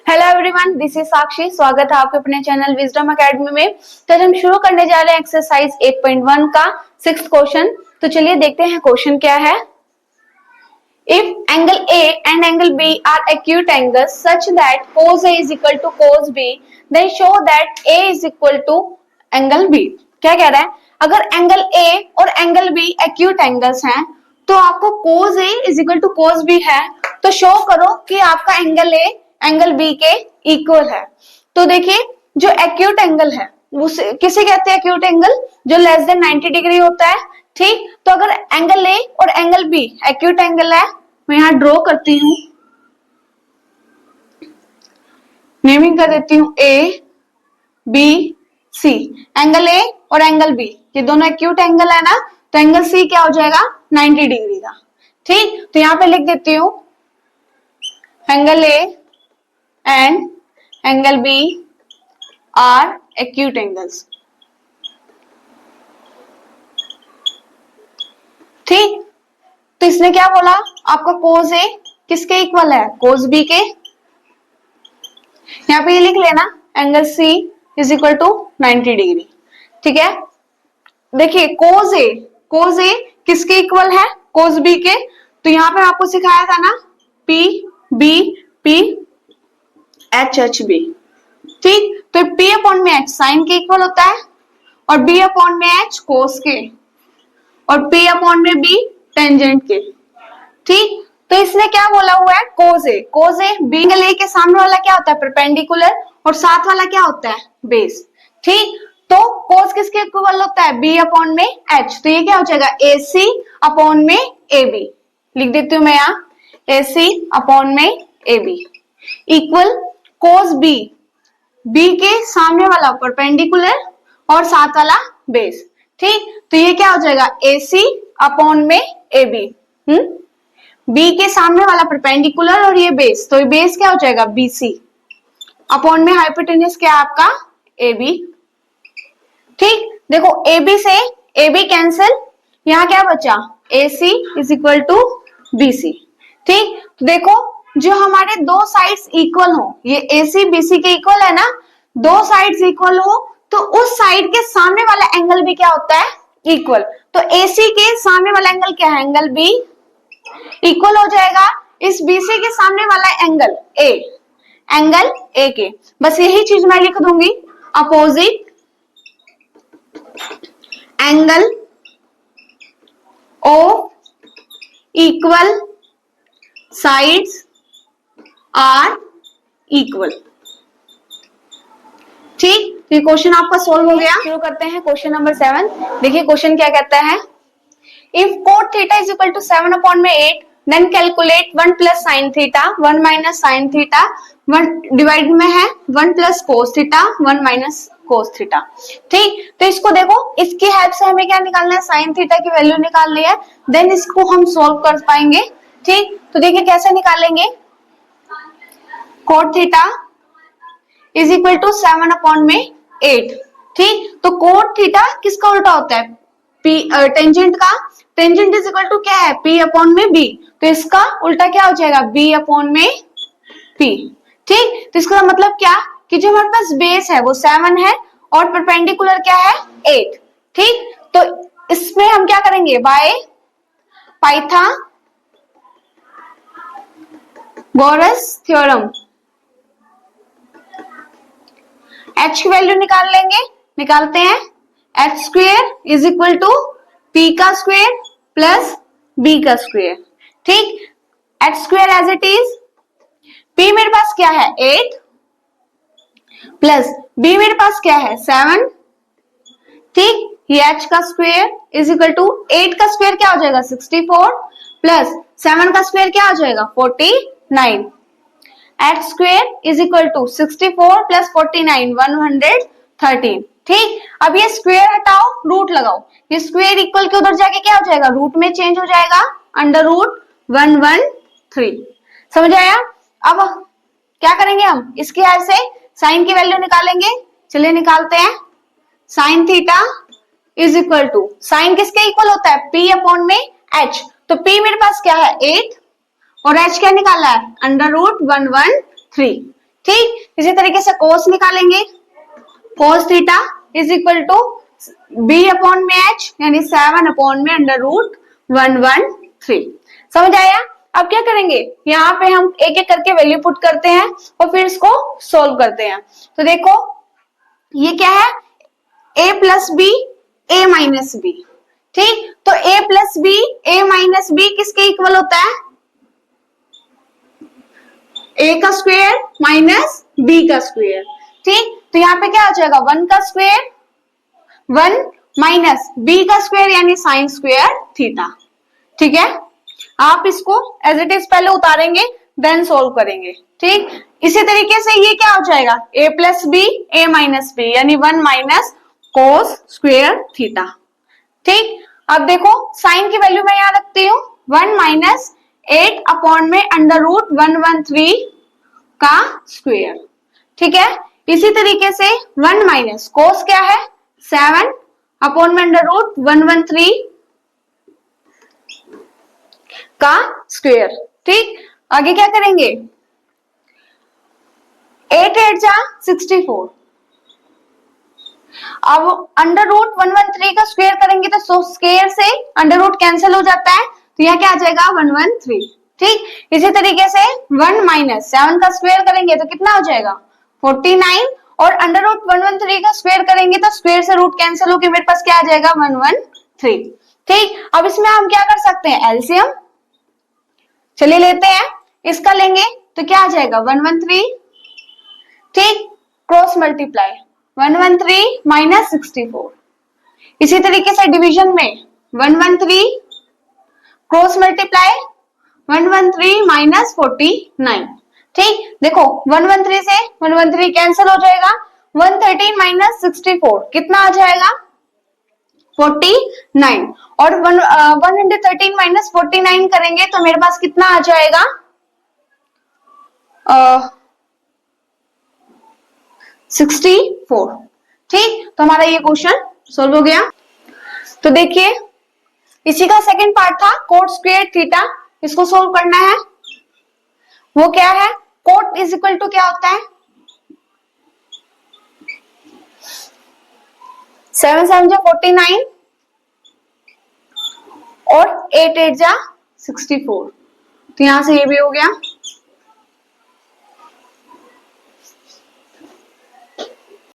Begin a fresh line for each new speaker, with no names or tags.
Hello everyone, this is साक्षी। स्वागत है आपके अपने चैनल विजडम एकेडमी में। तो आज हम शुरू करने जा रहे हैं एक्सरसाइज 8.1 का 6th क्वेश्चन। तो चलिए देखते हैं क्वेश्चन क्या है। If angle A and angle B are acute angles such that cos A is equal to cos B, then show that A is equal to angle B। क्या कह रहा है? अगर एंगल A और एंगल B एक्यूट एंगल्स हैं तो आपको cos A is equal to cos B है, तो शो करो कि आपका एंगल A एंगल बी के इक्वल है। तो देखिए, जो एक्यूट एंगल है उसे किसे कहते हैं? एक्यूट एंगल जो लेस देन 90 डिग्री होता है। ठीक, तो अगर एंगल ए और एंगल बी एक्यूट एंगल है, मैं यहां ड्रॉ करती हूं, नेमिंग कर देती हूं A B C. Angle A और एंगल बी ये दोनों एक्यूट एंगल है ना, तो एंगल सी क्या हो जाएगा? 90 डिग्री का। ठीक, तो यहां पे लिख देती हूं angle A and angle B are acute angles। ठीक, तो इसने क्या बोला? आपका cos A किसके इक्वल है? cos B के। यहां पे ये लिख लेना angle C is equal to 90 degree. ठीक है, देखिए cos A किसके इक्वल है? cos B के। तो यहां पे आपको सिखाया था ना P B P H H B. ठीक, तो P अपॉन में एच साइन के इक्वल होता है और B अपॉन में एच कोस के और P अपॉन में B टेंजेंट के। ठीक, तो इसने क्या बोला हुआ है? कोस ए बी एंगल ए के सामने वाला क्या होता है? परपेंडिकुलर, और साथ वाला क्या होता है? बेस। ठीक, तो कोस किसके इक्वल होता है? B अपॉन में एच। तो ये क्या हो जाएगा? AC अपॉन में AB। लिख देती हूं मैं यहाँ AC अपॉन में AB equal cos B, B के सामने वाला परपेंडिकुलर और साथ वाला बेस। ठीक, तो ये क्या हो जाएगा? AC अपॉन में AB। B के सामने वाला परपेंडिकुलर और ये बेस, तो ये बेस क्या हो जाएगा? BC अपॉन में हाइपोटेन्यूज क्या है आपका? AB। ठीक, देखो AB से AB कैंसिल, यहाँ क्या बचा? AC is equal to BC। ठीक, तो देखो जो हमारे दो साइड्स इक्वल हो, ये AC BC के इक्वल है ना, दो साइड्स इक्वल हो तो उस साइड के सामने वाला एंगल भी क्या होता है? इक्वल। तो AC के सामने वाला एंगल क्या है? एंगल B इक्वल हो जाएगा इस BC के सामने वाला एंगल A, एंगल A के। बस यही चीज मैं लिख दूंगी, opposite angle O equal sides are equal. ठीक, ये क्वेश्चन आपका सोल्व हो गया। शुरू करते हैं क्वेश्चन नंबर 7। देखिए क्वेश्चन क्या कहता है। If cot theta is equal to 7 upon में 8, then calculate 1 plus sine theta 1 minus sine theta 1 divide में है 1 plus cos theta 1 minus cos theta. ठीक, तो इसको देखो, इसकी हेल्प से हमें क्या निकालना है? साइन थीटा की वैल्यू निकालनी है, देन इसको हम सोल्व कर पाएंगे। ठीक, तो देखिए कैसे निकालेंगे। cot theta is equal to 7 upon में 8। ठीक, तो cot थीटा किसका उल्टा होता है? P टेंजेंट का। टेंजेंट इज इक्वल टू क्या है? P अपॉन में B। तो इसका उल्टा क्या हो जाएगा? B अपॉन में P। ठीक, तो इसका मतलब क्या कि जो हमारे पास बेस है वो 7 है और परपेंडिकुलर क्या है? 8। ठीक, तो इसमें हम क्या करेंगे? बाय पाइथागोरस थ्योरम h की वैल्यू निकाल लेंगे। निकालते हैं h square is equal to p का स्क्वेयर प्लस b का स्क्वेयर। ठीक, h square as it is, p मेरे पास क्या है? 8 प्लस b मेरे पास क्या है? 7। ठीक, ये h का स्क्वेयर इज इक्वल टू 8 का स्क्वेयर क्या हो जाएगा? 64 प्लस 7 का स्क्वेयर क्या हो जाएगा? 49। h square is equal to 64 plus 49 113। ठीक, अब ये स्क्वेयर हटाओ, रूट लगाओ। ये स्क्वेयर इक्वल के उधर जाके क्या हो जाएगा? रूट में चेंज हो जाएगा, अंडर रूट 113। समझ आया? अब क्या करेंगे हम? इसकी हेल्प से साइन की वैल्यू निकालेंगे। चलिए निकालते हैं। Sine theta is equal to, sine किसके इक्वल होता है? P अपॉन में H। तो P मेरे पास क्या है? 8 और h क्या निकाला है? Under root 113। ठीक, इसी तरीके से कोस निकालेंगे, cos theta is equal to B upon में एच यानी 7 अपॉन में अंडर रूट 113। समझ आया? अब क्या करेंगे, यहाँ पे हम एक एक करके वैल्यू पुट करते हैं और फिर इसको सोल्व करते हैं। तो देखो ये क्या है, a plus B A minus B. ठीक, तो a plus B A minus B किसके इक्वल होता है, a का स्क्वायर माइनस b का स्क्वायर। ठीक, तो यहाँ पे क्या हो जाएगा, 1 का स्क्वायर 1 माइनस b का स्क्वायर यानी साइन स्क्वायर थीटा। ठीक है, आप इसको एज इट इज पहले उतारेंगे देन सोल्व करेंगे। ठीक, इसी तरीके से ये क्या हो जाएगा, a plus B A minus B यानी 1 माइनस कोस स्क्वायर थीटा। ठीक, अब देखो साइन की वैल्यू मैं यहां रखती हूँ 1 माइनस 8 अपॉन में अंडर रूट 113 का स्क्वायर। ठीक है, इसी तरीके से 1 माइनस कोस क्या है 7 अपॉन में अंडर रूट 113 का स्क्वायर। ठीक, आगे क्या करेंगे, 8 8 जा 64। अब अंडर रूट 113 का स्क्वायर करेंगे तो स्क्वायर से अंडर रूट कैंसिल हो जाता है, तो यहाँ क्या आ जाएगा 113। ठीक, इसी तरीके से 1 माइनस 7 का स्क्वायर करेंगे तो कितना हो जाएगा 49 और अंडर रूट 113 का स्क्वायर करेंगे तो स्क्वायर से रूट कैंसिल होकर मेरे पास क्या आ जाएगा 113। ठीक, अब इसमें हम क्या कर सकते हैं, एलसीएम चलिए लेते हैं, इसका लेंगे तो क्या आ जाएगा 113। ठीक, क्रॉस मल्टीप्लाई 113 माइनस 64। इसी तरीके से डिवीजन में 113 क्रॉस मल्टीप्लाई 113 माइनस 49। ठीक, देखो 113 से 113 कैंसिल हो जाएगा, 113 माइनस 64 कितना आ जाएगा 49 और 113 माइनस 49 करेंगे तो मेरे पास कितना आ जाएगा 64। ठीक, तो हमारा ये क्वेश्चन सोल्व हो गया। तो देखिए इसी का सेकंड पार्ट था कोट स्क्वायर थीटा, इसको सोल्व करना है। वो क्या है, कोट इज इक्वल टू क्या होता है 7 7 जा 49 और 8 8 जा 64। तो यहां से ये भी हो गया।